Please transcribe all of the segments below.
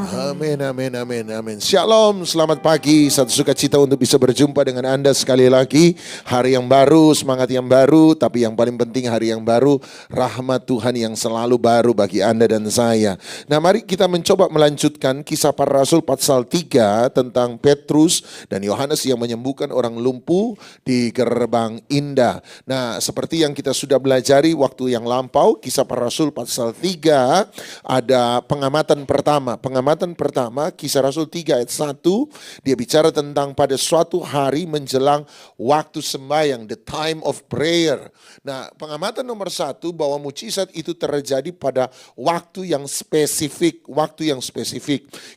Amin, amin, amin, amin. Shalom, selamat pagi. Satu sukacita untuk bisa berjumpa dengan Anda sekali lagi. Hari yang baru, semangat yang baru, tapi yang paling penting hari yang baru, rahmat Tuhan yang selalu baru bagi Anda dan saya. Nah, mari kita mencoba melanjutkan kisah para rasul pasal 3 tentang Petrus dan Yohanes yang menyembuhkan orang lumpuh di gerbang indah. Nah, seperti yang kita sudah belajari waktu yang lampau, kisah para rasul pasal 3 ada pengamatan pertama. Pengamatan pertama, kisah Rasul 3 ayat 1, dia bicara tentang pada suatu hari menjelang waktu sembahyang, the time of prayer. Nah, pengamatan nomor 1 bahwa mukjizat itu terjadi pada waktu yang spesifik,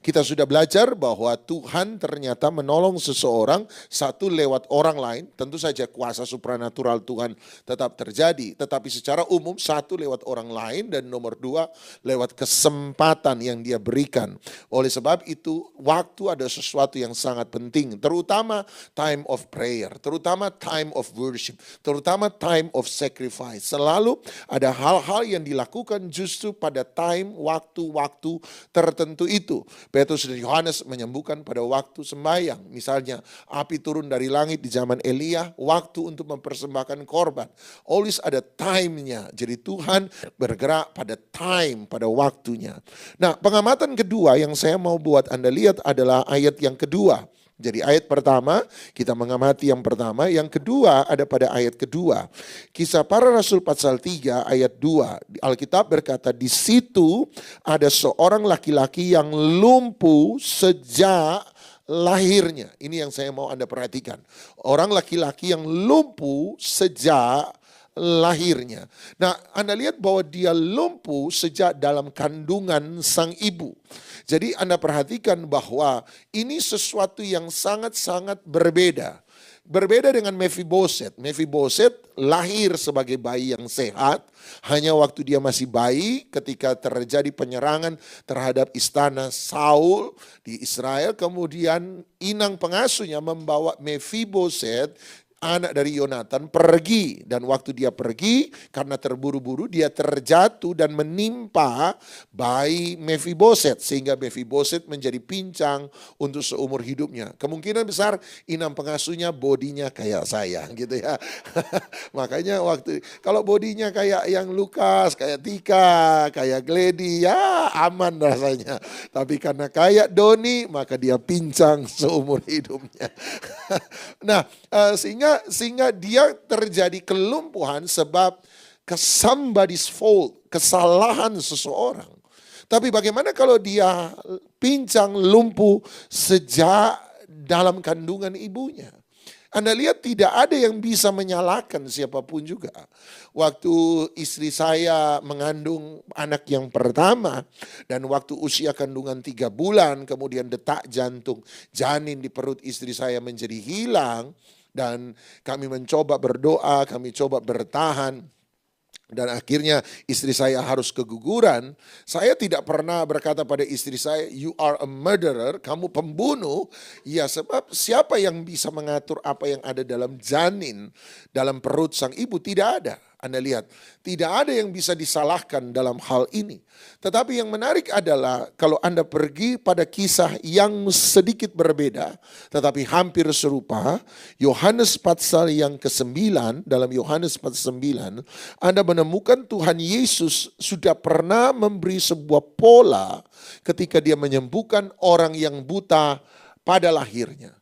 Kita sudah belajar bahwa Tuhan ternyata menolong seseorang, satu lewat orang lain, tentu saja kuasa supranatural Tuhan tetap terjadi, tetapi secara umum satu lewat orang lain dan nomor 2 lewat kesempatan yang dia berikan. Oleh sebab itu, waktu ada sesuatu yang sangat penting, terutama time of prayer, terutama time of worship, terutama time of sacrifice. Selalu ada hal-hal yang dilakukan justru pada time, waktu-waktu tertentu itu. Petrus dan Yohanes menyembuhkan pada waktu sembahyang. Misalnya, api turun dari langit di zaman Elia, waktu untuk mempersembahkan korban. Always ada time-nya. Jadi Tuhan bergerak pada time, pada waktunya. Nah, pengamatan kedua yang saya mau buat Anda lihat adalah ayat yang kedua. Jadi ayat pertama, kita mengamati yang pertama. Yang kedua ada pada ayat kedua. Kisah para Rasul pasal 3 ayat 2. Alkitab berkata, di situ ada seorang laki-laki yang lumpuh sejak lahirnya. Ini yang saya mau Anda perhatikan. Orang laki-laki yang lumpuh sejak lahirnya. Nah, Anda lihat bahwa dia lumpuh sejak dalam kandungan sang ibu. Jadi Anda perhatikan bahwa ini sesuatu yang sangat-sangat berbeda. Berbeda dengan Mephiboset. Mephiboset lahir sebagai bayi yang sehat. Hanya waktu dia masih bayi ketika terjadi penyerangan terhadap istana Saul di Israel. Kemudian inang pengasuhnya membawa Mephiboset, anak dari Yonatan, pergi. Dan waktu dia pergi, karena terburu-buru, dia terjatuh dan menimpa bayi Mephiboset. Sehingga Mephiboset menjadi pincang untuk seumur hidupnya. Kemungkinan besar inang pengasuhnya bodinya kayak saya gitu ya. Makanya kalau bodinya kayak yang Lukas, kayak Tika, kayak Gledi, ya aman rasanya. Tapi karena kayak Doni, maka dia pincang seumur hidupnya. Nah, sehingga dia terjadi kelumpuhan sebab somebody's fault, kesalahan seseorang. Tapi bagaimana kalau dia pincang lumpuh sejak dalam kandungan ibunya? Anda lihat tidak ada yang bisa menyalahkan siapapun juga. Waktu istri saya mengandung anak yang pertama dan waktu usia kandungan 3 bulan kemudian detak jantung janin di perut istri saya menjadi hilang dan kami mencoba berdoa, kami coba bertahan. Dan akhirnya istri saya harus keguguran. Saya tidak pernah berkata pada istri saya, you are a murderer, kamu pembunuh. Ya, sebab siapa yang bisa mengatur apa yang ada dalam janin, dalam perut sang ibu? Tidak ada. Anda lihat, tidak ada yang bisa disalahkan dalam hal ini. Tetapi yang menarik adalah kalau Anda pergi pada kisah yang sedikit berbeda, tetapi hampir serupa, Yohanes pasal yang ke-9, dalam Yohanes pasal 9, Anda menemukan Tuhan Yesus sudah pernah memberi sebuah pola ketika dia menyembuhkan orang yang buta pada lahirnya.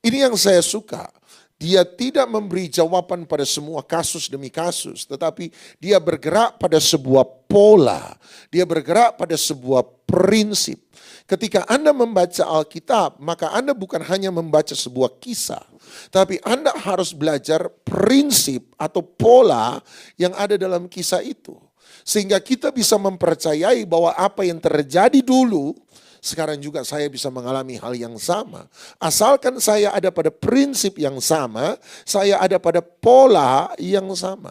Ini yang saya suka. Dia tidak memberi jawaban pada semua kasus demi kasus, tetapi dia bergerak pada sebuah pola, dia bergerak pada sebuah prinsip. Ketika Anda membaca Alkitab, maka Anda bukan hanya membaca sebuah kisah, tapi Anda harus belajar prinsip atau pola yang ada dalam kisah itu. Sehingga kita bisa mempercayai bahwa apa yang terjadi dulu, sekarang juga saya bisa mengalami hal yang sama. Asalkan saya ada pada prinsip yang sama, saya ada pada pola yang sama.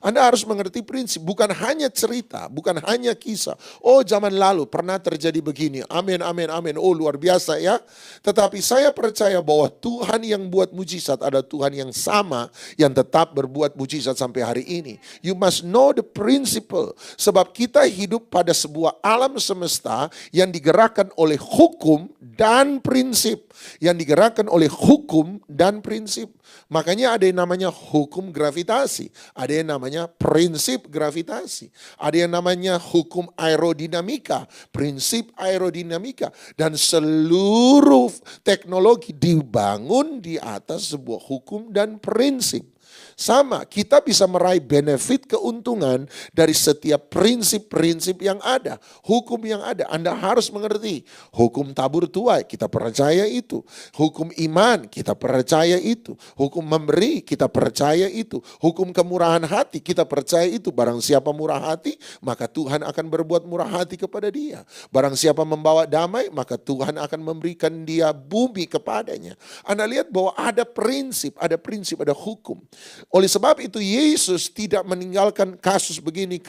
Anda harus mengerti prinsip, bukan hanya cerita, bukan hanya kisah. Oh, zaman lalu pernah terjadi begini. Amin, amin, amin. Oh, luar biasa ya. Tetapi saya percaya bahwa Tuhan yang buat mujizat ada Tuhan yang sama, yang tetap berbuat mujizat sampai hari ini. You must know the principle. Sebab kita hidup pada sebuah alam semesta yang digerakkan oleh hukum dan prinsip. Yang digerakkan oleh hukum dan prinsip. Makanya ada yang namanya hukum gravitasi. Ada yang namanya prinsip gravitasi. Ada yang namanya hukum aerodinamika. Prinsip aerodinamika. Dan seluruh teknologi dibangun di atas sebuah hukum dan prinsip. Sama, kita bisa meraih benefit keuntungan dari setiap prinsip-prinsip yang ada. Hukum yang ada, Anda harus mengerti. Hukum tabur tuai, kita percaya itu. Hukum iman, kita percaya itu. Hukum memberi, kita percaya itu. Hukum kemurahan hati, kita percaya itu. Barang siapa murah hati, maka Tuhan akan berbuat murah hati kepada dia. Barang siapa membawa damai, maka Tuhan akan memberikan dia bumi kepadanya. Anda lihat bahwa ada prinsip, ada hukum. Oleh sebab itu Yesus tidak meninggalkan kasus begini,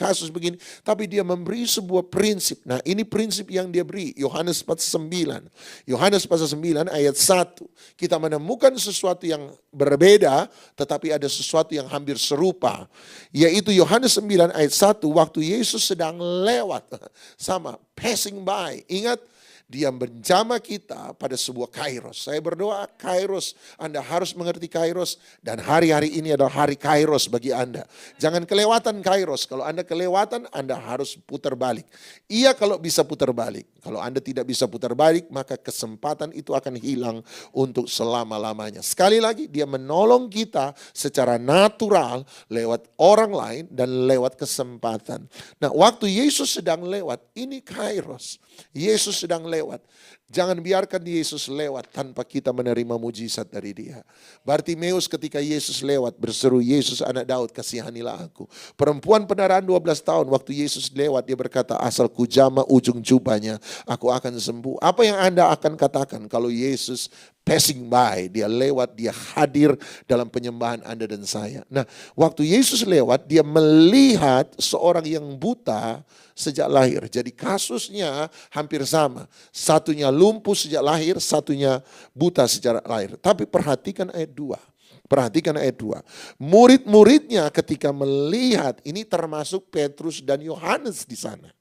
tapi dia memberi sebuah prinsip. Nah, ini prinsip yang dia beri. Yohanes pasal 9. Yohanes pasal 9 ayat 1. Kita menemukan sesuatu yang berbeda, tetapi ada sesuatu yang hampir serupa. Yaitu Yohanes 9 ayat 1, waktu Yesus sedang lewat. Sama, passing by. Ingat, dia menjamah kita pada sebuah kairos. Saya berdoa kairos, Anda harus mengerti kairos. Dan hari-hari ini adalah hari kairos bagi Anda. Jangan kelewatan kairos. Kalau Anda kelewatan, Anda harus putar balik. Iya kalau bisa putar balik. Kalau Anda tidak bisa putar balik, maka kesempatan itu akan hilang untuk selama-lamanya. Sekali lagi, dia menolong kita secara natural lewat orang lain dan lewat kesempatan. Nah, waktu Yesus sedang lewat, ini kairos. Yesus sedang lewat. Jangan biarkan Yesus lewat tanpa kita menerima mujizat dari dia. Bartimeus ketika Yesus lewat berseru, Yesus anak Daud kasihanilah aku. Perempuan pendarahan 12 tahun waktu Yesus lewat dia berkata, asal ku jama ujung jubahnya aku akan sembuh. Apa yang Anda akan katakan kalau Yesus passing by, dia lewat, dia hadir dalam penyembahan Anda dan saya. Nah, waktu Yesus lewat, dia melihat seorang yang buta sejak lahir. Jadi kasusnya hampir sama. Satunya lumpuh sejak lahir, satunya buta sejak lahir. Tapi perhatikan ayat 2. Perhatikan ayat 2. Murid-muridnya ketika melihat, ini termasuk Petrus dan Yohanes di sana,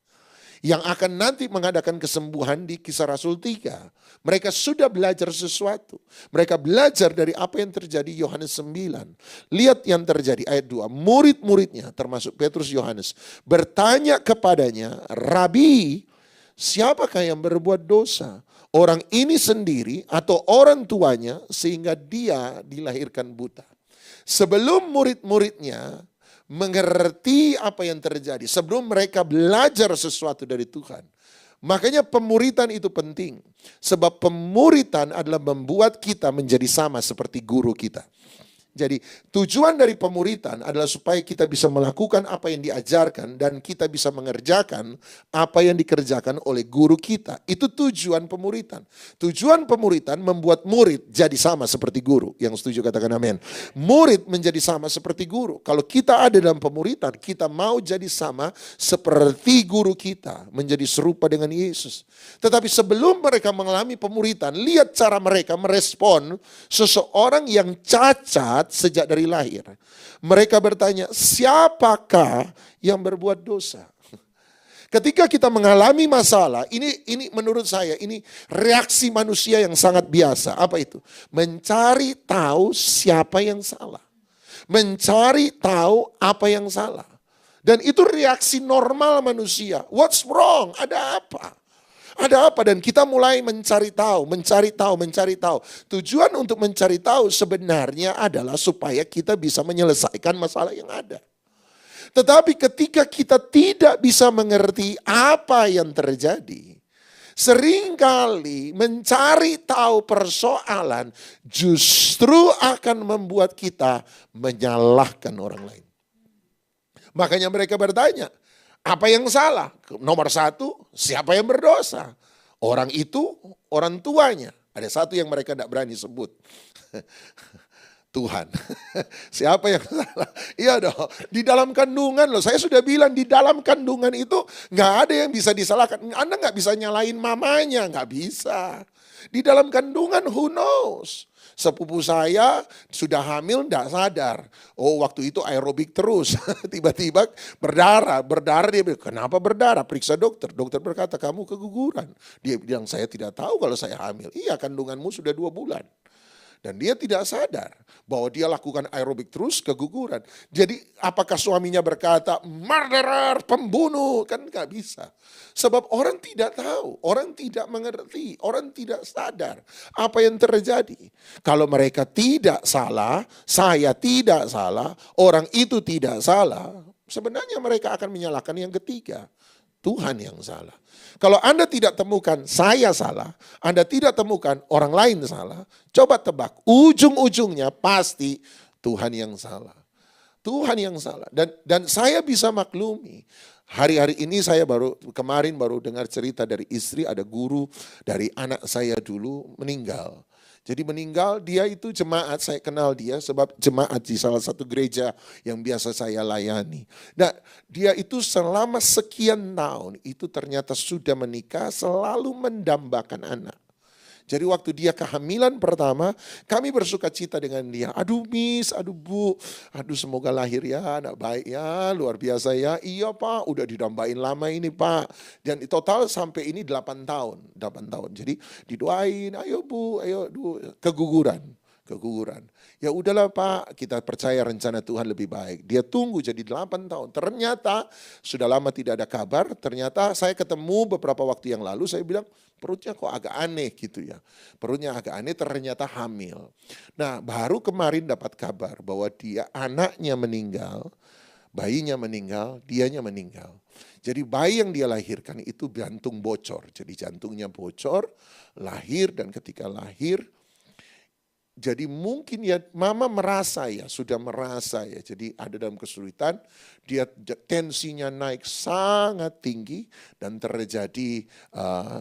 yang akan nanti mengadakan kesembuhan di Kisah Rasul 3. Mereka sudah belajar sesuatu. Mereka belajar dari apa yang terjadi Yohanes 9. Lihat yang terjadi ayat 2. Murid-muridnya termasuk Petrus Yohanes bertanya kepadanya, Rabi, siapakah yang berbuat dosa? Orang ini sendiri atau orang tuanya sehingga dia dilahirkan buta? Sebelum murid-muridnya mengerti apa yang terjadi, sebelum mereka belajar sesuatu dari Tuhan. Makanya pemuritan itu penting. Sebab pemuritan adalah membuat kita menjadi sama seperti guru kita. Jadi tujuan dari pemuritan adalah supaya kita bisa melakukan apa yang diajarkan dan kita bisa mengerjakan apa yang dikerjakan oleh guru kita. Itu tujuan pemuritan. Tujuan pemuritan membuat murid jadi sama seperti guru. Yang setuju katakan amin. Murid menjadi sama seperti guru. Kalau kita ada dalam pemuritan, kita mau jadi sama seperti guru kita. Menjadi serupa dengan Yesus. Tetapi sebelum mereka mengalami pemuritan, lihat cara mereka merespon seseorang yang cacat sejak dari lahir. Mereka bertanya, siapakah yang berbuat dosa? Ketika kita mengalami masalah, ini menurut saya ini reaksi manusia yang sangat biasa. Apa itu? Mencari tahu siapa yang salah. Mencari tahu apa yang salah. Dan itu reaksi normal manusia. What's wrong? Ada apa? Ada apa? Dan kita mulai mencari tahu. Tujuan untuk mencari tahu sebenarnya adalah supaya kita bisa menyelesaikan masalah yang ada. Tetapi ketika kita tidak bisa mengerti apa yang terjadi, seringkali mencari tahu persoalan justru akan membuat kita menyalahkan orang lain. Makanya mereka bertanya, apa yang salah? Nomor 1, siapa yang berdosa? Orang itu, orang tuanya. Ada satu yang mereka tidak berani sebut. Tuhan. Siapa yang salah? Iya dong, di dalam kandungan loh. Saya sudah bilang di dalam kandungan itu nggak ada yang bisa disalahkan. Anda nggak bisa nyalain mamanya, nggak bisa. Di dalam kandungan who knows? Sepupu saya sudah hamil nggak sadar. Oh waktu itu aerobik terus. Tiba-tiba berdarah dia bilang, kenapa berdarah? Periksa dokter. Dokter berkata kamu keguguran. Dia bilang saya tidak tahu kalau saya hamil. Iya kandunganmu sudah 2 bulan. Dan dia tidak sadar bahwa dia lakukan aerobik terus keguguran. Jadi apakah suaminya berkata murderer, pembunuh? Kan gak bisa. Sebab orang tidak tahu, orang tidak mengerti, orang tidak sadar apa yang terjadi. Kalau mereka tidak salah, saya tidak salah, orang itu tidak salah. Sebenarnya mereka akan menyalahkan yang ketiga. Tuhan yang salah. Kalau Anda tidak temukan saya salah, Anda tidak temukan orang lain salah, coba tebak, ujung-ujungnya pasti Tuhan yang salah. Tuhan yang salah. Dan saya bisa maklumi. Hari-hari ini kemarin baru dengar cerita dari istri, ada guru dari anak saya dulu meninggal. Jadi meninggal, dia itu jemaat, saya kenal dia sebab jemaat di salah satu gereja yang biasa saya layani. Nah, dia itu selama sekian tahun itu ternyata sudah menikah, selalu mendambakan anak. Jadi waktu dia kehamilan pertama, kami bersuka cita dengan dia. Aduh Miss, aduh Bu, aduh semoga lahir ya, anak baik ya, luar biasa ya. Iya Pak, udah didambain lama ini Pak. Dan total sampai ini 8 tahun. 8 tahun. Jadi didoain, ayo Bu, ayo keguguran. Ya udahlah Pak, kita percaya rencana Tuhan lebih baik. Dia tunggu jadi 8 tahun. Ternyata sudah lama tidak ada kabar. Ternyata saya ketemu beberapa waktu yang lalu, saya bilang perutnya kok agak aneh gitu ya. Perutnya agak aneh, ternyata hamil. Nah baru kemarin dapat kabar bahwa dia anaknya meninggal, bayinya meninggal, dianya meninggal. Jadi bayi yang dia lahirkan itu jantung bocor. Jadi jantungnya bocor, lahir dan ketika lahir, jadi mungkin ya mama merasa ya, sudah merasa ya. Jadi ada dalam kesulitan, dia tensinya naik sangat tinggi dan terjadi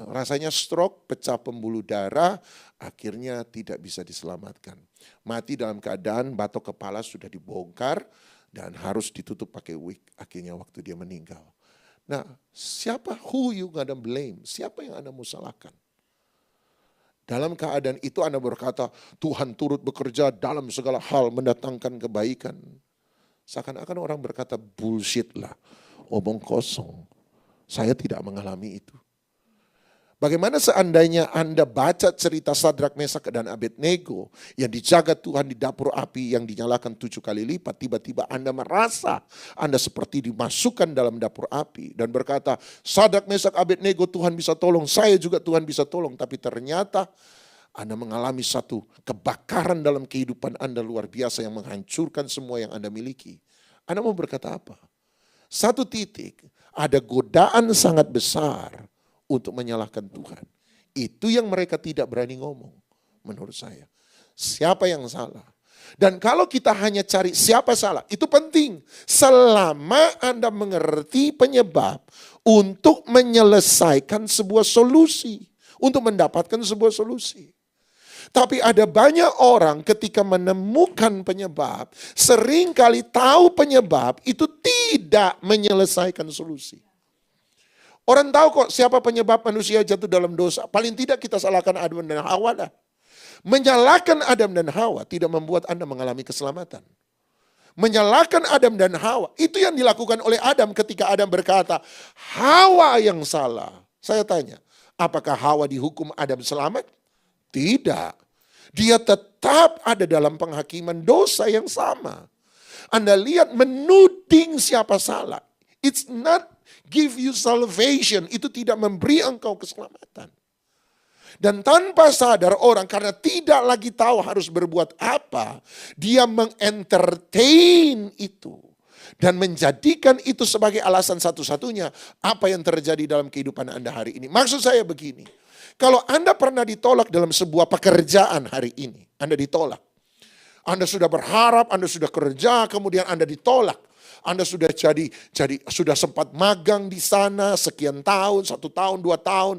rasanya stroke, pecah pembuluh darah, akhirnya tidak bisa diselamatkan. Mati dalam keadaan batok kepala sudah dibongkar dan harus ditutup pakai wig akhirnya waktu dia meninggal. Nah, who you gonna blame? Siapa yang Anda mau salahkan? Dalam keadaan itu Anda berkata, Tuhan turut bekerja dalam segala hal mendatangkan kebaikan. Seakan-akan orang berkata, bullshit lah, omong kosong. Saya tidak mengalami itu. Bagaimana seandainya Anda baca cerita Sadrak, Mesak, dan Abednego yang dijaga Tuhan di dapur api yang dinyalakan 7 kali lipat. Tiba-tiba Anda merasa Anda seperti dimasukkan dalam dapur api dan berkata, Sadrak, Mesak, Abednego Tuhan bisa tolong, saya juga Tuhan bisa tolong. Tapi ternyata Anda mengalami satu kebakaran dalam kehidupan Anda luar biasa yang menghancurkan semua yang Anda miliki. Anda mau berkata apa? Satu titik, ada godaan sangat besar untuk menyalahkan Tuhan. Itu yang mereka tidak berani ngomong menurut saya. Siapa yang salah? Dan kalau kita hanya cari siapa salah, itu penting. Selama Anda mengerti penyebab untuk menyelesaikan sebuah solusi. Untuk mendapatkan sebuah solusi. Tapi ada banyak orang ketika menemukan penyebab, seringkali tahu penyebab itu tidak menyelesaikan solusi. Orang tahu kok siapa penyebab manusia jatuh dalam dosa. Paling tidak kita salahkan Adam dan Hawa lah. Menyalahkan Adam dan Hawa tidak membuat Anda mengalami keselamatan. Menyalahkan Adam dan Hawa, itu yang dilakukan oleh Adam ketika Adam berkata, Hawa yang salah. Saya tanya, apakah Hawa dihukum Adam selamat? Tidak. Dia tetap ada dalam penghakiman dosa yang sama. Anda lihat menuding siapa salah. It's not give you salvation. Itu tidak memberi engkau keselamatan. Dan tanpa sadar orang karena tidak lagi tahu harus berbuat apa. Dia mengentertain itu. Dan menjadikan itu sebagai alasan satu-satunya apa yang terjadi dalam kehidupan Anda hari ini. Maksud saya begini. Kalau Anda pernah ditolak dalam sebuah pekerjaan hari ini. Anda ditolak. Anda sudah berharap, Anda sudah kerja, kemudian Anda ditolak. Anda sudah sudah sempat magang di sana sekian tahun, 1 tahun, 2 tahun.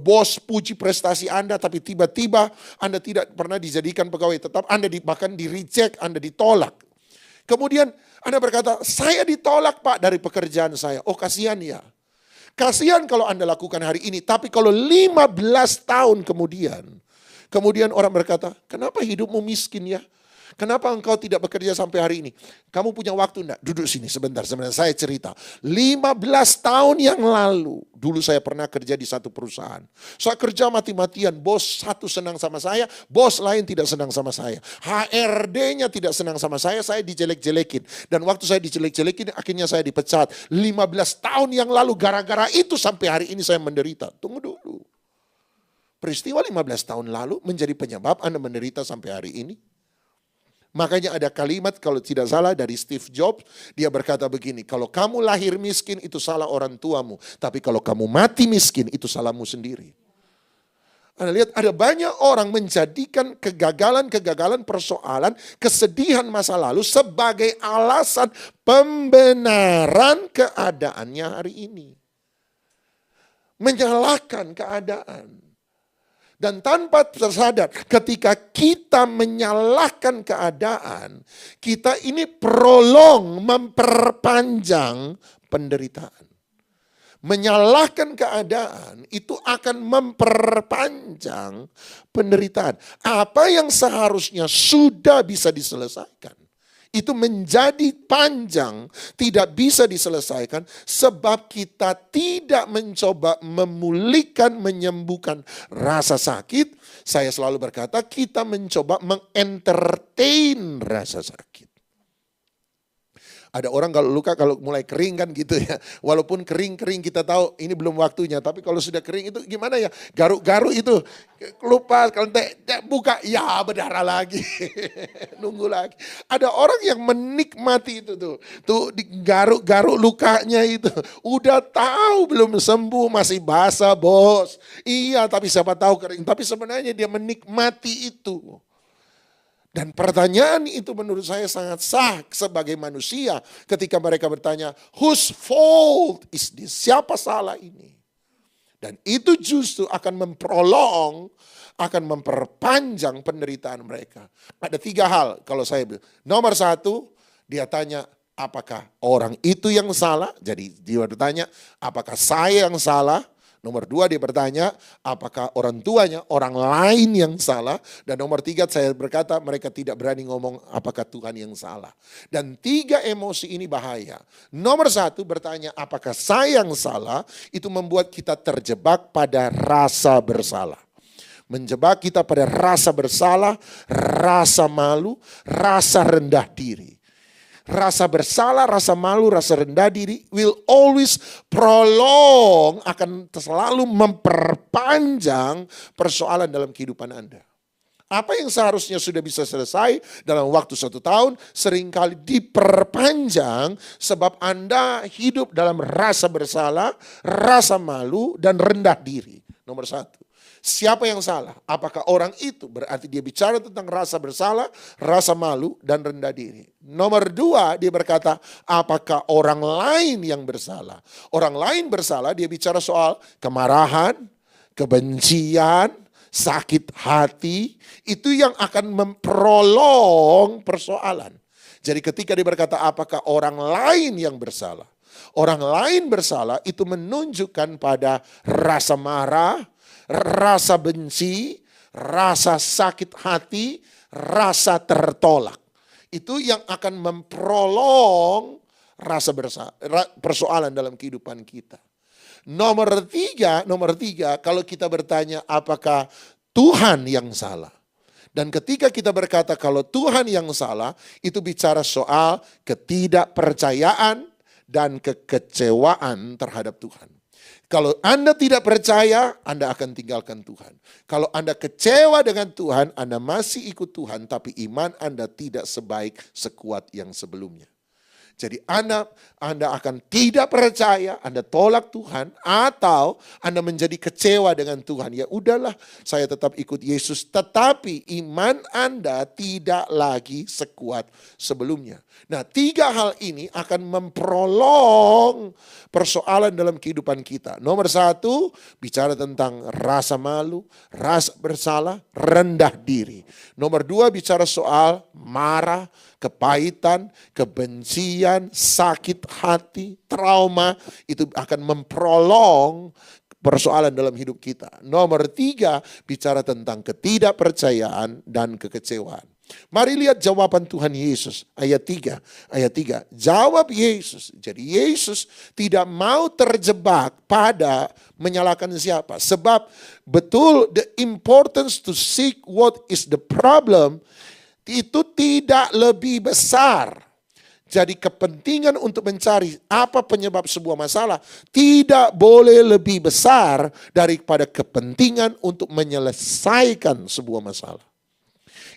Bos puji prestasi Anda, tapi tiba-tiba Anda tidak pernah dijadikan pegawai tetap. Anda bahkan di-reject, Anda ditolak. Kemudian Anda berkata, saya ditolak Pak dari pekerjaan saya. Oh kasihan ya. Kasihan kalau Anda lakukan hari ini, tapi kalau 15 tahun kemudian orang berkata, kenapa hidupmu miskin ya? Kenapa engkau tidak bekerja sampai hari ini? Kamu punya waktu enggak? Duduk sini sebentar, saya cerita. 15 tahun yang lalu, dulu saya pernah kerja di satu perusahaan. Saya kerja mati-matian, bos satu senang sama saya, bos lain tidak senang sama saya. HRD-nya tidak senang sama saya dijelek-jelekin. Dan waktu saya dijelek-jelekin, akhirnya saya dipecat. 15 tahun yang lalu, gara-gara itu sampai hari ini saya menderita. Tunggu dulu. Peristiwa 15 tahun lalu menjadi penyebab Anda menderita sampai hari ini. Makanya ada kalimat kalau tidak salah dari Steve Jobs, dia berkata begini, kalau kamu lahir miskin itu salah orang tuamu, tapi kalau kamu mati miskin itu salahmu sendiri. Anda lihat ada banyak orang menjadikan kegagalan persoalan, kesedihan masa lalu sebagai alasan pembenaran keadaannya hari ini. Menyalahkan keadaan. Dan tanpa tersadar, ketika kita menyalahkan keadaan, kita ini memperpanjang penderitaan. Menyalahkan keadaan itu akan memperpanjang penderitaan. Apa yang seharusnya sudah bisa diselesaikan, itu menjadi panjang, tidak bisa diselesaikan sebab kita tidak mencoba memulihkan, menyembuhkan rasa sakit. Saya selalu berkata kita mencoba mengentertain rasa sakit. Ada orang kalau luka kalau mulai kering kan gitu ya. Walaupun kering-kering kita tahu ini belum waktunya. Tapi kalau sudah kering itu gimana ya? Garuk-garuk itu lupa kalau buka ya berdarah lagi. Nunggu lagi. Ada orang yang menikmati itu tuh. Tuh digaruk-garuk lukanya itu. Udah tahu belum sembuh masih basah bos. Iya tapi siapa tahu kering. Tapi sebenarnya dia menikmati itu. Dan pertanyaan itu menurut saya sangat sah sebagai manusia ketika mereka bertanya, whose fault is this? Siapa salah ini? Dan itu justru akan akan memperpanjang penderitaan mereka. Ada 3 hal kalau saya bilang. Nomor 1, dia tanya, apakah orang itu yang salah? Jadi dia bertanya, apakah saya yang salah? Nomor 2 dia bertanya, apakah orang tuanya, orang lain yang salah? Dan nomor 3 saya berkata, mereka tidak berani ngomong apakah Tuhan yang salah. Dan 3 emosi ini bahaya. Nomor 1 bertanya, apakah saya yang salah? Itu membuat kita terjebak pada rasa bersalah. Menjebak kita pada rasa bersalah, rasa malu, rasa rendah diri. Rasa bersalah, rasa malu, rasa rendah diri will always prolong, akan selalu memperpanjang persoalan dalam kehidupan Anda. Apa yang seharusnya sudah bisa selesai dalam waktu 1 tahun, seringkali diperpanjang sebab Anda hidup dalam rasa bersalah, rasa malu, dan rendah diri. Nomor 1. Siapa yang salah? Apakah orang itu? Berarti dia bicara tentang rasa bersalah, rasa malu, dan rendah diri. Nomor 2, dia berkata, apakah orang lain yang bersalah? Orang lain bersalah, dia bicara soal kemarahan, kebencian, sakit hati. Itu yang akan memprolong persoalan. Jadi ketika dia berkata, apakah orang lain yang bersalah? Orang lain bersalah itu menunjukkan pada rasa marah, rasa benci, rasa sakit hati, rasa tertolak. Itu yang akan memprolong rasa persoalan dalam kehidupan kita. Nomor tiga, kalau kita bertanya apakah Tuhan yang salah. Dan ketika kita berkata kalau Tuhan yang salah, itu bicara soal ketidakpercayaan dan kekecewaan terhadap Tuhan. Kalau Anda tidak percaya, Anda akan tinggalkan Tuhan. Kalau Anda kecewa dengan Tuhan, Anda masih ikut Tuhan, tapi iman Anda tidak sekuat yang sebelumnya. Jadi Anda akan tidak percaya, Anda tolak Tuhan, atau Anda menjadi kecewa dengan Tuhan. Ya udahlah, saya tetap ikut Yesus, tetapi iman Anda tidak lagi sekuat sebelumnya. Nah, 3 hal ini akan memprolong persoalan dalam kehidupan kita. Nomor 1, bicara tentang rasa malu, rasa bersalah, rendah diri. Nomor 2, bicara soal marah, kepahitan, kebencian, sakit hati, trauma, itu akan memprolong persoalan dalam hidup kita. Nomor 3, bicara tentang ketidakpercayaan dan kekecewaan. Mari lihat jawaban Tuhan Yesus. Ayat 3. Jawab Yesus. Jadi Yesus tidak mau terjebak pada menyalahkan siapa. Sebab betul, the importance to seek what is the problem itu tidak lebih besar. Jadi kepentingan untuk mencari apa penyebab sebuah masalah tidak boleh lebih besar daripada kepentingan untuk menyelesaikan sebuah masalah.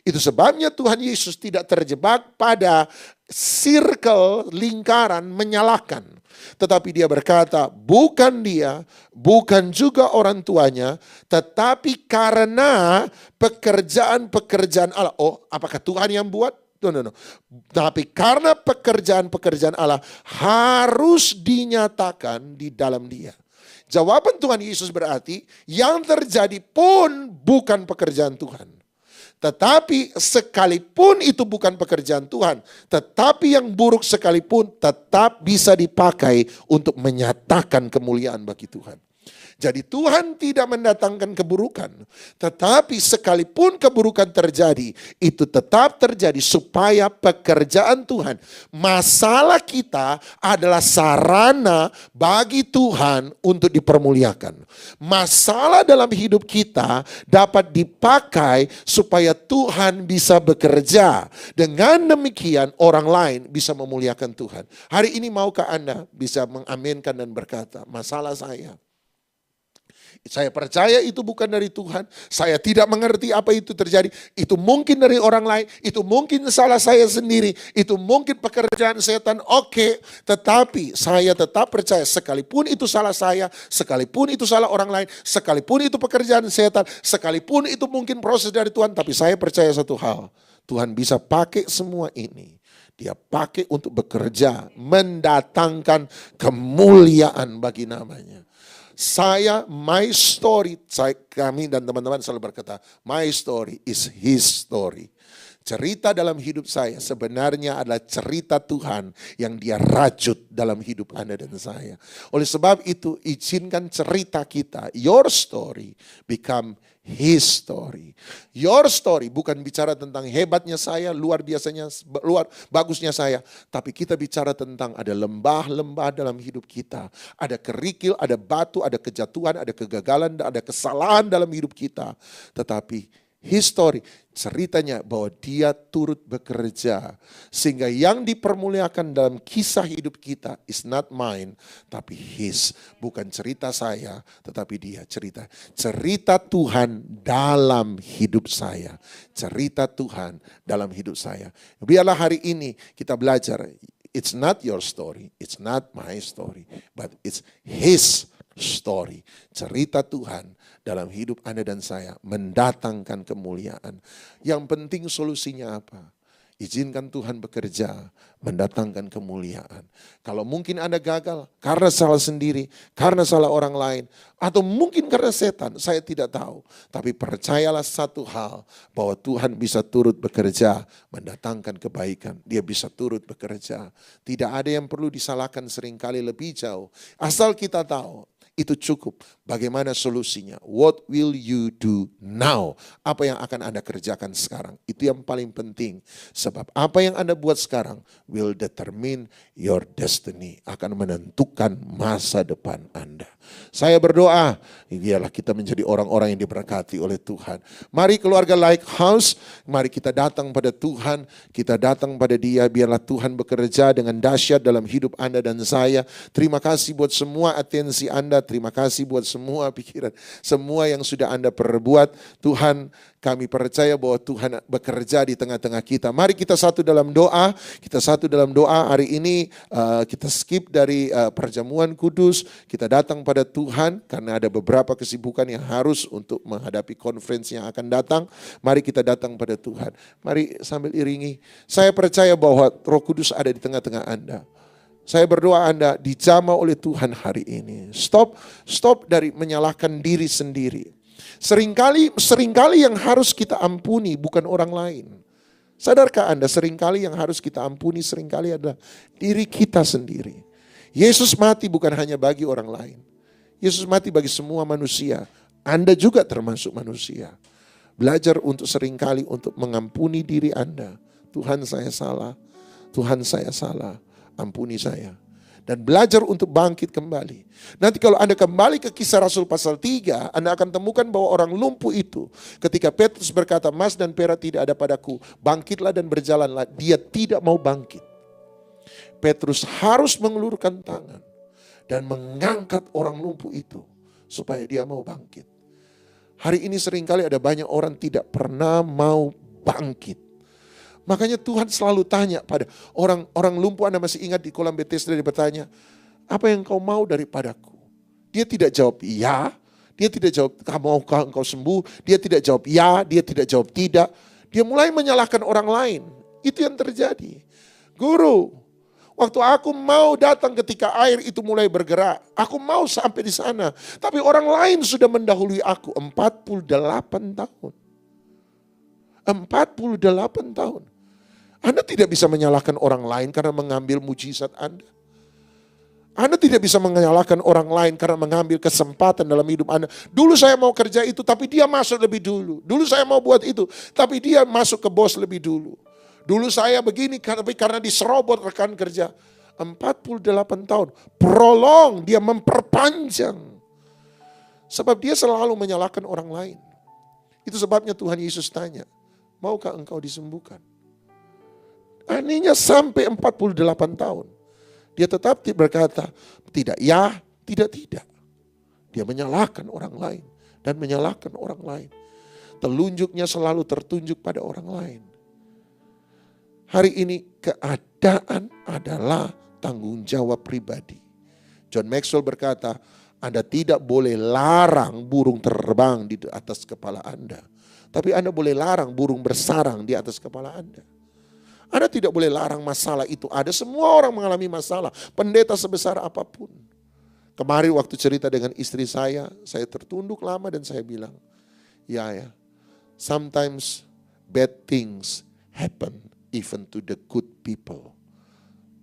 Itu sebabnya Tuhan Yesus tidak terjebak pada circle, lingkaran menyalahkan. Tetapi dia berkata, bukan dia, bukan juga orang tuanya, tetapi karena pekerjaan-pekerjaan Allah. Oh, apakah Tuhan yang buat? No. Tapi karena pekerjaan-pekerjaan Allah harus dinyatakan di dalam dia. Jawaban Tuhan Yesus berarti, yang terjadi pun bukan pekerjaan Tuhan. Tetapi sekalipun itu bukan pekerjaan Tuhan, tetapi yang buruk sekalipun tetap bisa dipakai untuk menyatakan kemuliaan bagi Tuhan. Jadi Tuhan tidak mendatangkan keburukan, tetapi sekalipun keburukan terjadi, itu tetap terjadi supaya pekerjaan Tuhan. Masalah kita adalah sarana bagi Tuhan untuk dipermuliakan. Masalah dalam hidup kita dapat dipakai supaya Tuhan bisa bekerja. Dengan demikian orang lain bisa memuliakan Tuhan. Hari ini maukah Anda bisa mengaminkan dan berkata, masalah saya percaya itu bukan dari Tuhan. Saya tidak mengerti apa itu terjadi. Itu mungkin dari orang lain. Itu mungkin salah saya sendiri. Itu mungkin pekerjaan setan. Oke. Tetapi saya tetap percaya sekalipun itu salah saya. Sekalipun itu salah orang lain. Sekalipun itu pekerjaan setan. Sekalipun itu mungkin proses dari Tuhan. Tapi saya percaya satu hal. Tuhan bisa pakai semua ini. Dia pakai untuk bekerja. Mendatangkan kemuliaan bagi namanya. My story, kami dan teman-teman selalu berkata, my story is his story. Cerita dalam hidup saya sebenarnya adalah cerita Tuhan yang dia rajut dalam hidup Anda dan saya. Oleh sebab itu, izinkan cerita kita, your story, become his story. Your story bukan bicara tentang hebatnya saya, luar bagusnya saya. Tapi kita bicara tentang ada lembah-lembah dalam hidup kita. Ada kerikil, ada batu, ada kejatuhan, ada kegagalan, ada kesalahan dalam hidup kita. Tetapi his story, ceritanya bahwa dia turut bekerja. Sehingga yang dipermuliakan dalam kisah hidup kita is not mine, tapi his. Bukan cerita saya, tetapi dia cerita. Cerita Tuhan dalam hidup saya. Cerita Tuhan dalam hidup saya. Biarlah hari ini kita belajar. It's not your story, it's not my story, but it's his story. Cerita Tuhan dalam hidup Anda dan saya mendatangkan kemuliaan. Yang penting solusinya apa? Izinkan Tuhan bekerja, mendatangkan kemuliaan. Kalau mungkin Anda gagal karena salah sendiri, karena salah orang lain, atau mungkin karena setan, saya tidak tahu. Tapi percayalah satu hal, bahwa Tuhan bisa turut bekerja, mendatangkan kebaikan. Dia bisa turut bekerja. Tidak ada yang perlu disalahkan seringkali lebih jauh. Asal kita tahu, itu cukup. Bagaimana solusinya? What will you do now? Apa yang akan Anda kerjakan sekarang? Itu yang paling penting. Sebab apa yang Anda buat sekarang will determine your destiny. Akan menentukan masa depan Anda. Saya berdoa, biarlah kita menjadi orang-orang yang diberkati oleh Tuhan. Mari keluarga Lighthouse, mari kita datang pada Tuhan. Kita datang pada Dia, biarlah Tuhan bekerja dengan dahsyat dalam hidup Anda dan saya. Terima kasih buat semua atensi Anda. terima kasih buat semua pikiran, semua yang sudah Anda perbuat. Tuhan, kami percaya bahwa Tuhan bekerja di tengah-tengah kita. Mari kita satu dalam doa. Kita satu dalam doa hari ini. Kita skip dari perjamuan kudus. Kita datang pada Tuhan karena ada beberapa kesibukan yang harus untuk menghadapi conference yang akan datang. Mari kita datang pada Tuhan. Mari sambil iringi. Saya percaya bahwa Roh Kudus ada di tengah-tengah Anda. Saya berdoa Anda dijamah oleh Tuhan hari ini. Stop dari menyalahkan diri sendiri. Seringkali yang harus kita ampuni bukan orang lain. Sadarkah Anda, seringkali yang harus kita ampuni seringkali adalah diri kita sendiri. Yesus mati bukan hanya bagi orang lain. Yesus mati bagi semua manusia. Anda juga termasuk manusia. Belajar untuk seringkali untuk mengampuni diri Anda. Tuhan, saya salah. Tuhan, saya salah. Ampuni saya. Dan belajar untuk bangkit kembali. Nanti kalau Anda kembali ke Kisah Rasul pasal 3, Anda akan temukan bahwa orang lumpuh itu, ketika Petrus berkata, emas dan perak tidak ada padaku, bangkitlah dan berjalanlah. Dia tidak mau bangkit. Petrus harus mengulurkan tangan dan mengangkat orang lumpuh itu supaya dia mau bangkit. Hari ini seringkali ada banyak orang tidak pernah mau bangkit. Makanya Tuhan selalu tanya pada orang lumpuh. Anda masih ingat di kolam Bethesda dia bertanya, apa yang kau mau daripadaku? Dia tidak jawab ya, dia tidak jawab maukah engkau sembuh, dia tidak jawab ya, dia tidak jawab tidak. Dia mulai menyalahkan orang lain. Itu yang terjadi. Guru, waktu aku mau datang ketika air itu mulai bergerak, aku mau sampai di sana, tapi orang lain sudah mendahului aku 48 tahun. 48 tahun. Anda tidak bisa menyalahkan orang lain karena mengambil mujizat Anda. Anda tidak bisa menyalahkan orang lain karena mengambil kesempatan dalam hidup Anda. Dulu saya mau kerja itu, tapi dia masuk lebih dulu. Dulu saya mau buat itu, tapi dia masuk ke bos lebih dulu. Dulu saya begini, tapi karena diserobot rekan kerja. 48 tahun. Prolong, dia memperpanjang. Sebab dia selalu menyalahkan orang lain. Itu sebabnya Tuhan Yesus tanya, maukah engkau disembuhkan? Anehnya sampai 48 tahun. Dia tetap berkata, tidak ya, tidak. Dia menyalahkan orang lain. Dan menyalahkan orang lain. Telunjuknya selalu tertunjuk pada orang lain. Hari ini keadaan adalah tanggung jawab pribadi. John Maxwell berkata, Anda tidak boleh larang burung terbang di atas kepala Anda. Tapi Anda boleh larang burung bersarang di atas kepala Anda. Anda tidak boleh larang masalah itu ada. Semua orang mengalami masalah. Pendeta sebesar apapun. Kemarin waktu cerita dengan istri saya tertunduk lama dan saya bilang, ya, sometimes bad things happen even to the good people.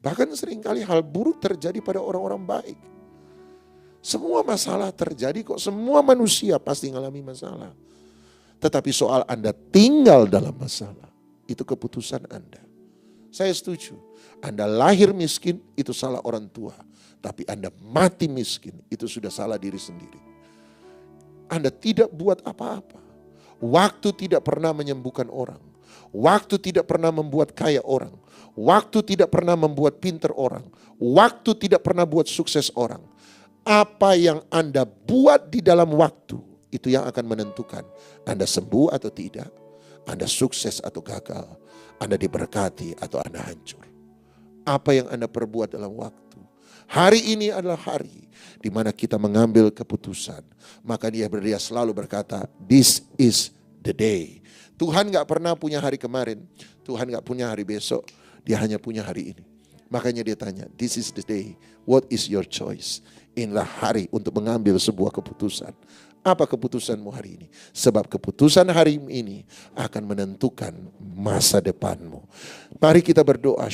Bahkan seringkali hal buruk terjadi pada orang-orang baik. Semua masalah terjadi kok. Semua manusia pasti mengalami masalah. Tetapi soal Anda tinggal dalam masalah, itu keputusan Anda. Saya setuju. Anda lahir miskin, itu salah orang tua. Tapi Anda mati miskin, itu sudah salah diri sendiri. Anda tidak buat apa-apa. Waktu tidak pernah menyembuhkan orang. Waktu tidak pernah membuat kaya orang. Waktu tidak pernah membuat pintar orang. Waktu tidak pernah buat sukses orang. Apa yang Anda buat di dalam waktu, itu yang akan menentukan Anda sembuh atau tidak. Anda sukses atau gagal. Anda diberkati atau Anda hancur. Apa yang Anda perbuat dalam waktu. Hari ini adalah hari di mana kita mengambil keputusan. Maka dia selalu berkata, this is the day. Tuhan gak pernah punya hari kemarin. Tuhan gak punya hari besok. Dia hanya punya hari ini. Makanya dia tanya, this is the day. What is your choice? Inilah hari untuk mengambil sebuah keputusan. Apa keputusanmu hari ini? Sebab keputusan hari ini akan menentukan masa depanmu. Mari kita berdoa.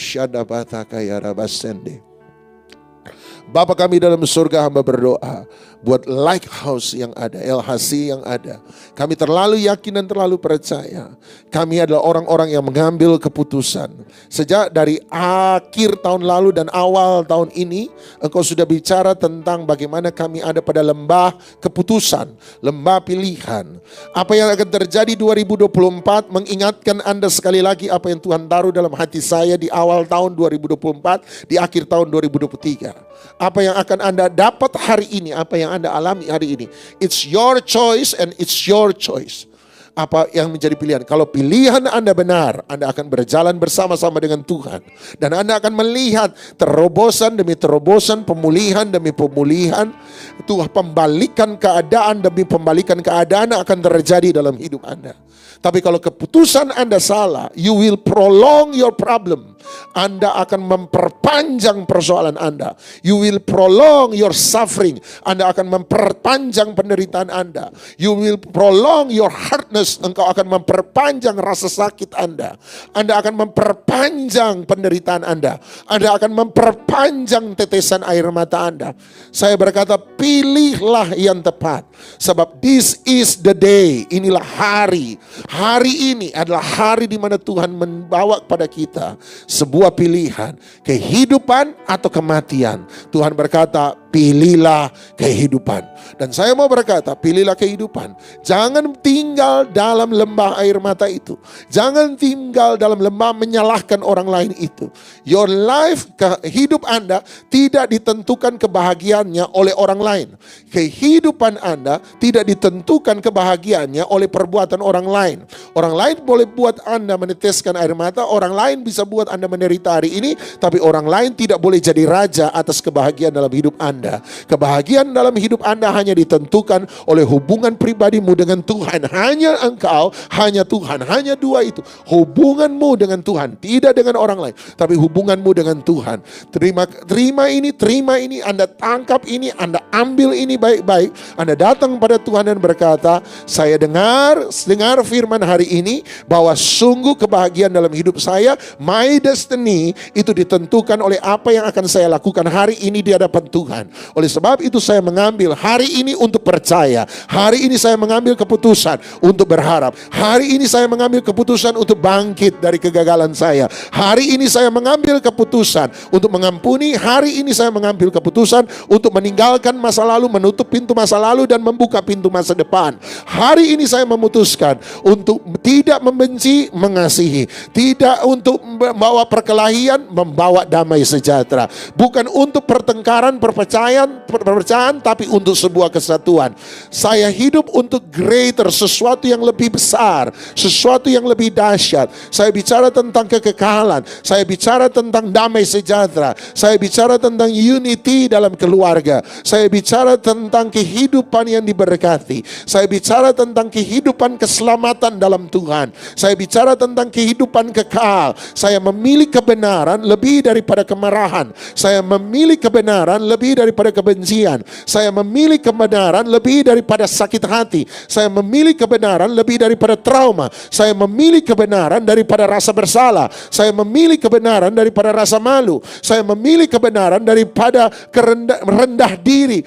Bapa kami dalam surga, hamba berdoa buat Lighthouse yang ada, LHC yang ada. Kami terlalu yakin dan terlalu percaya. Kami adalah orang-orang yang mengambil keputusan. Sejak dari akhir tahun lalu dan awal tahun ini, Engkau sudah bicara tentang bagaimana kami ada pada lembah keputusan, lembah pilihan. Apa yang akan terjadi 2024 mengingatkan Anda sekali lagi apa yang Tuhan taruh dalam hati saya di awal tahun 2024, di akhir tahun 2023. Apa yang akan Anda dapat hari ini, apa yang yang Anda alami hari ini. It's your choice and it's your choice. Apa yang menjadi pilihan? Kalau pilihan Anda benar, Anda akan berjalan bersama-sama dengan Tuhan. Dan Anda akan melihat terobosan demi terobosan, pemulihan demi pemulihan. Tuhan, pembalikan keadaan demi pembalikan keadaan akan terjadi dalam hidup Anda. Tapi kalau keputusan Anda salah, you will prolong your problem. Anda akan memperpanjang persoalan Anda. You will prolong your suffering. Anda akan memperpanjang penderitaan Anda. You will prolong your hardness. Engkau akan memperpanjang rasa sakit Anda. Anda akan memperpanjang penderitaan Anda. Anda akan memperpanjang tetesan air mata Anda. Saya berkata, pilihlah yang tepat. Sebab this is the day. Inilah hari. Hari ini adalah hari di mana Tuhan membawa kepada kita sebuah pilihan, kehidupan atau kematian. Tuhan berkata, pilihlah kehidupan. Dan saya mau berkata, pilihlah kehidupan. Jangan tinggal dalam lembah air mata itu. Jangan tinggal dalam lembah menyalahkan orang lain itu. Your life, hidup Anda tidak ditentukan kebahagiaannya oleh orang lain. Kehidupan Anda tidak ditentukan kebahagiaannya oleh perbuatan orang lain. Orang lain boleh buat Anda meneteskan air mata, orang lain bisa buat Anda menderita hari ini, tapi orang lain tidak boleh jadi raja atas kebahagiaan dalam hidup Anda. Kebahagiaan dalam hidup Anda hanya ditentukan oleh hubungan pribadimu dengan Tuhan. Hanya engkau, hanya Tuhan, hanya dua itu. Hubunganmu dengan Tuhan, tidak dengan orang lain, tapi hubunganmu dengan Tuhan. Terima ini, Anda tangkap ini, Anda ambil ini baik-baik. Anda datang pada Tuhan dan berkata, saya dengar firman hari ini bahwa sungguh kebahagiaan dalam hidup saya, my destiny itu ditentukan oleh apa yang akan saya lakukan hari ini di hadapan Tuhan. Oleh sebab itu saya mengambil hari ini untuk percaya. Hari ini saya mengambil keputusan untuk berharap. Hari ini saya mengambil keputusan untuk bangkit dari kegagalan saya. Hari ini saya mengambil keputusan untuk mengampuni. Hari ini saya mengambil keputusan untuk meninggalkan masa lalu, menutup pintu masa lalu dan membuka pintu masa depan. Hari ini saya memutuskan untuk tidak membenci, mengasihi. Tidak untuk membawa perkelahian, membawa damai sejahtera. Bukan untuk pertengkaran, perpecahan, tapi untuk sebuah kesatuan. Saya hidup untuk greater, sesuatu yang lebih besar, sesuatu yang lebih dahsyat. Saya bicara tentang kekekalan. Saya bicara tentang damai sejahtera. Saya bicara tentang unity dalam keluarga. Saya bicara tentang kehidupan yang diberkati. Saya bicara tentang kehidupan keselamatan dalam Tuhan. Saya bicara tentang kehidupan kekal. Saya memilih kebenaran lebih daripada kemarahan. Saya memilih kebenaran lebih daripada kebencian. Saya memilih kebenaran lebih daripada sakit hati. Saya memilih kebenaran lebih daripada trauma. Saya memilih kebenaran daripada rasa bersalah. Saya memilih kebenaran daripada rasa malu. Saya memilih kebenaran daripada rendah diri.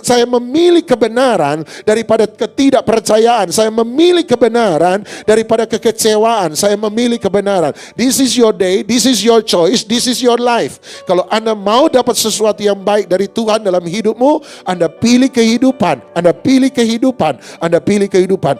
Saya memilih kebenaran daripada ketidakpercayaan. Saya memilih kebenaran daripada kekecewaan. Saya memilih kebenaran. This is your day, this is your choice, this is your life. Kalau Anda mau dapat sesuatu yang baik dari Tuhan dalam hidupmu, Anda pilih kehidupan. Anda pilih kehidupan. Anda pilih kehidupan.